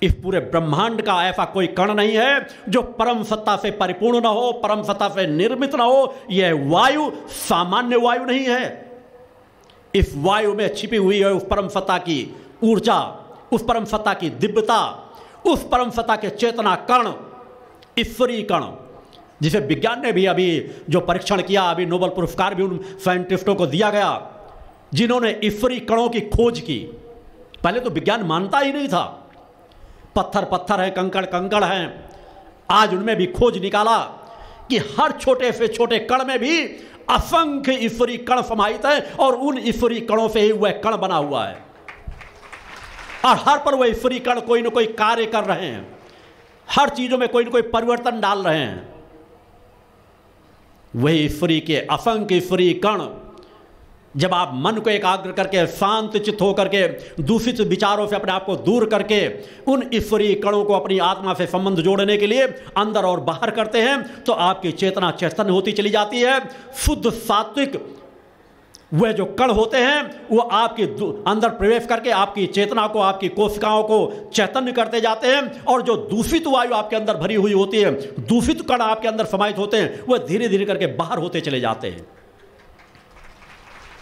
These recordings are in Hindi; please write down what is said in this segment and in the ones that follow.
इस पूरे ब्रह्मांड का ऐसा कोई कण नहीं है जो परम सत्ता से परिपूर्ण ना हो, परम सत्ता से निर्मित ना हो। यह वायु सामान्य वायु नहीं है। इस वायु में छिपी हुई है उस परम सत्ता की ऊर्जा, उस परम सत्ता की दिव्यता, उस परम सत्ता के चेतना कण, ईश्वरीय कण, जिसे विज्ञान ने भी अभी जो परीक्षण किया, अभी नोबेल पुरस्कार भी उन साइंटिस्टों को दिया गया जिन्होंने ईश्वरीय कणों की खोज की। पहले तो विज्ञान मानता ही नहीं था। पत्थर पत्थर है, कंकड़ कंकड़ हैं। आज उनमें भी खोज निकाला कि हर छोटे से छोटे कण में भी असंख्य ईश्वरीय कण समाहित है और उन ईश्वरीय कणों से ही वह कण बना हुआ है और हर पर वह ईश्वरीय कण कोई ना कोई कार्य कर रहे हैं, हर चीजों में कोई ना कोई परिवर्तन डाल रहे हैं। वही ईश्वरीय के असंख्य ईश्वरीय कण जब आप मन को एकाग्र करके शांत चित्त होकर के दूषित विचारों से अपने आप को दूर करके उन ईश्वरीय कणों को अपनी आत्मा से संबंध जोड़ने के लिए अंदर और बाहर करते हैं तो आपकी चेतना चैतन्य होती चली जाती है। शुद्ध सात्विक वह जो कण होते हैं वो आपके अंदर प्रवेश करके आपकी चेतना को, आपकी कोशिकाओं को चैतन्य करते जाते हैं और जो दूषित वायु आपके अंदर भरी हुई होती है, दूषित कण आपके अंदर समाहित होते हैं, वह धीरे धीरे करके बाहर होते चले जाते हैं।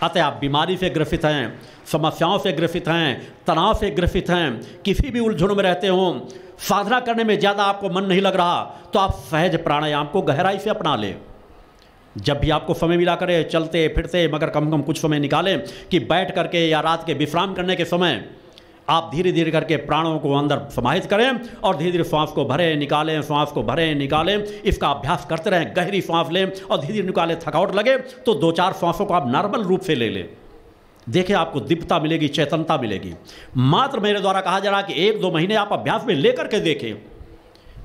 अतः आप बीमारी से ग्रसित हैं, समस्याओं से ग्रसित हैं, तनाव से ग्रसित हैं, किसी भी उलझनों में रहते हों, साधना करने में ज़्यादा आपको मन नहीं लग रहा तो आप सहज प्राणायाम को गहराई से अपना लें। जब भी आपको समय मिला करे चलते फिरते, मगर कम से कम कुछ समय निकालें कि बैठ करके या रात के विश्राम करने के समय आप धीरे धीरे करके प्राणों को अंदर समाहित करें और धीरे धीरे श्वास को भरें निकालें, श्वास को भरें निकालें। इसका अभ्यास करते रहें। गहरी श्वास लें और धीरे धीरे निकालें। थकावट लगे तो 2-4 श्वासों को आप नॉर्मल रूप से ले लें। देखिए आपको दिव्यता मिलेगी, चेतनता मिलेगी। मात्र मेरे द्वारा कहा जा रहा है कि 1-2 महीने आप अभ्यास में लेकर के देखें,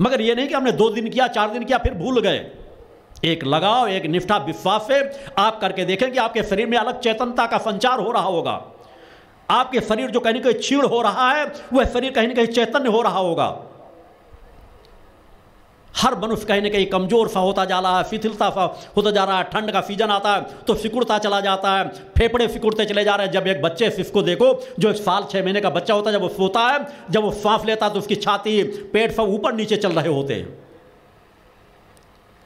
मगर ये नहीं कि हमने 2 दिन किया, 4 दिन किया फिर भूल गए। एक लगाव, एक निष्ठा विश्वास से आप करके देखें कि आपके शरीर में अलग चेतनता का संचार हो रहा होगा। आपके शरीर जो कहीं ना कहीं क्षीण हो रहा है वह शरीर कहीं ना कहीं चैतन्य हो रहा होगा। हर मनुष्य कहीं ना कहीं कमजोर सा होता जा रहा है, शिथिलता सा होता जा रहा है। ठंड का सीजन आता है तो सिकुड़ता चला जाता है, फेफड़े सिकुड़ते चले जा रहे हैं। जब एक बच्चे को देखो जो 1 साल 6 महीने का बच्चा होता है, जब वो सोता है, जब वो सांस लेता है तो उसकी छाती पेट सब ऊपर नीचे चल रहे होते हैं।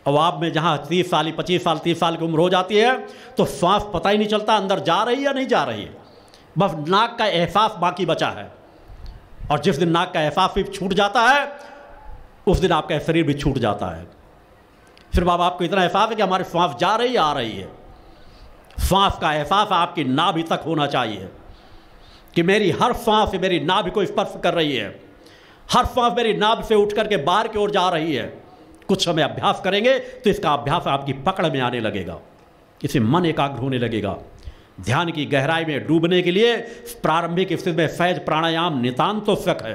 और आप में जहाँ 30 साल 25 साल 30 साल की उम्र हो जाती है तो सांस पता ही नहीं चलता अंदर जा रही है या नहीं जा रही है, बस नाक का एहसास बाकी बचा है। और जिस दिन नाक का एहसास भी छूट जाता है उस दिन आपका शरीर भी छूट जाता है। फिर बाबा आपको इतना एहसास है कि हमारी सांस जा रही है आ रही है। सांस का एहसास आपकी नाभि तक होना चाहिए कि मेरी हर सांस मेरी नाभि को स्पर्श कर रही है, हर सांस मेरी नाभि से उठ करके बाहर की ओर जा रही है। कुछ समय अभ्यास करेंगे तो इसका अभ्यास आपकी पकड़ में आने लगेगा, इससे मन एकाग्र होने लगेगा। ध्यान की गहराई में डूबने के लिए प्रारंभिक स्थिति में सहज प्राणायाम नितांत आवश्यक है।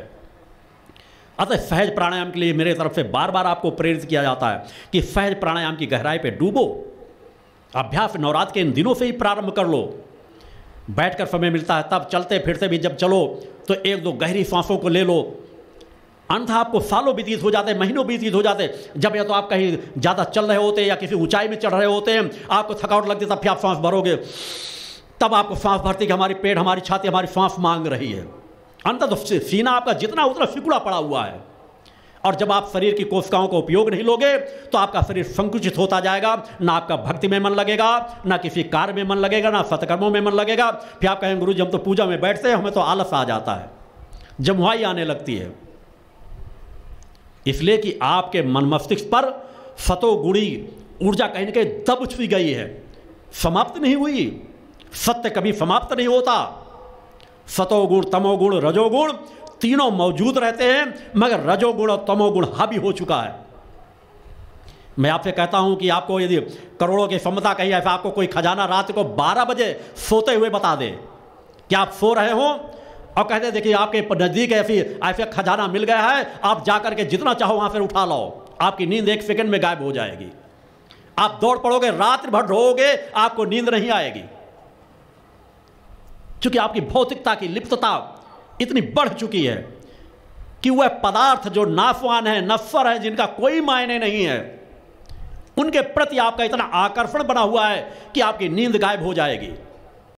अतः सहज प्राणायाम के लिए मेरे तरफ से बार बार आपको प्रेरित किया जाता है कि सहज प्राणायाम की गहराई पे डूबो। अभ्यास नवरात्र के इन दिनों से ही प्रारंभ कर लो। बैठकर समय मिलता है तब, चलते फिरते भी जब चलो तो 1-2 गहरी सांसों को ले लो। अन्यथा आपको सालों व्यतीत हो जाते, महीनों व्यतीत हो जाते। जब या तो आप कहीं ज़्यादा चल रहे होते या किसी ऊंचाई में चढ़ रहे होते हैं, आपको थकावट लगती तब फिर आप सांस भरोगे, तब आपको सांस भरती कि हमारी पेट, हमारी छाती, हमारी सांस मांग रही है। अंत तो सीना आपका जितना उतना सिकुड़ा पड़ा हुआ है। और जब आप शरीर की कोशिकाओं को उपयोग नहीं लोगे तो आपका शरीर संकुचित होता जाएगा। ना आपका भक्ति में मन लगेगा, ना किसी कार्य में मन लगेगा, ना सत्कर्मों में मन लगेगा। फिर आप कहेंगे गुरु जी हम तो पूजा में बैठते हैं, हमें तो आलस आ जाता है, जमुआई आने लगती है। इसलिए कि आपके मन मस्तिष्क पर सतोगुणी ऊर्जा कहीं ना कहीं दब छुई गई है, समाप्त नहीं हुई। सत्य कभी समाप्त नहीं होता। सतोगुण, तमोगुण, रजोगुण तीनों मौजूद रहते हैं, मगर रजोगुण और तमोगुण हावी हो चुका है। मैं आपसे कहता हूं कि आपको यदि करोड़ों की क्षमता कही ऐसा आपको कोई खजाना रात को 12 बजे सोते हुए बता दे कि आप सो रहे हो और कहते देखिए आपके नज़दीक ऐसे खजाना मिल गया है, आप जाकर के जितना चाहो वहां से उठा लो, आपकी नींद 1 सेकंड में गायब हो जाएगी। आप दौड़ पड़ोगे, रात भर रोओगे, आपको नींद नहीं आएगी, क्योंकि आपकी भौतिकता की लिप्तता इतनी बढ़ चुकी है कि वह पदार्थ जो नाशवान है, नश्वर है, जिनका कोई मायने नहीं है, उनके प्रति आपका इतना आकर्षण बना हुआ है कि आपकी नींद गायब हो जाएगी।